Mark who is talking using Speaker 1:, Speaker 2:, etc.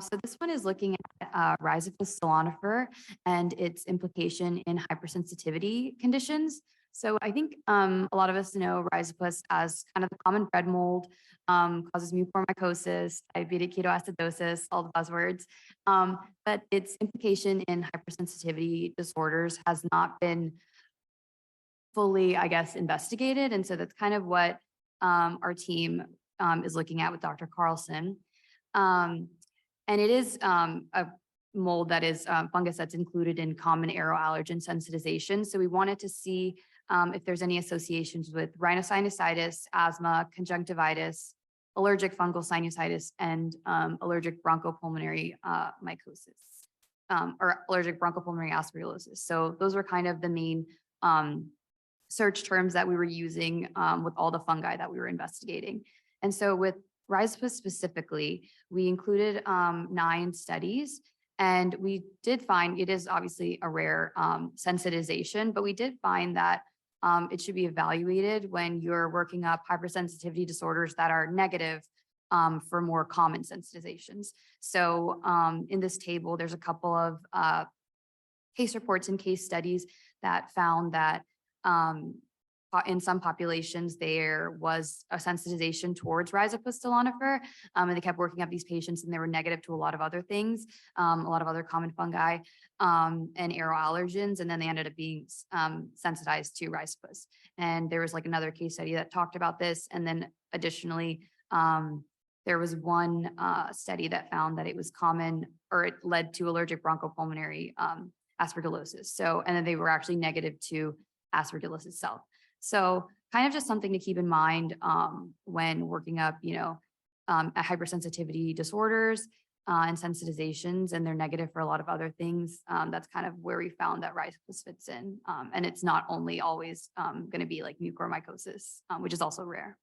Speaker 1: So this one is looking at Rhizopus stolonifer and its implication in hypersensitivity conditions. So I think a lot of us know Rhizopus as kind of the common bread mold, causes mucormycosis, diabetic ketoacidosis, all the buzzwords. But its implication in hypersensitivity disorders has not been fully, I guess, investigated. And so that's kind of what our team is looking at with Dr. Carlson. And it is a mold that is fungus that's included in common aeroallergen sensitization. So we wanted to see if there's any associations with rhinosinusitis, asthma, conjunctivitis, allergic fungal sinusitis, and allergic bronchopulmonary mycosis, or allergic bronchopulmonary aspergillosis. So those were kind of the main search terms that we were using with all the fungi that we were investigating. And so with Rhizopus specifically, we included 9 studies, and we did find it is obviously a rare sensitization, but we did find that it should be evaluated when you're working up hypersensitivity disorders that are negative for more common sensitizations. So in this table, there's a couple of case reports and case studies that found that in some populations, there was a sensitization towards Rhizopus stolonifer, and they kept working up these patients, and they were negative to a lot of other things, a lot of other common fungi and aeroallergens, and then they ended up being sensitized to Rhizopus. And there was like another case study that talked about this, and then additionally, there was one study that found that it was common, or it led to allergic bronchopulmonary aspergillosis. So, and then they were actually negative to aspergillus itself. So kind of just something to keep in mind when working up, hypersensitivity disorders and sensitizations, and they're negative for a lot of other things. That's kind of where we found that Rhizopus fits in. And it's not only always going to be like mucormycosis, which is also rare.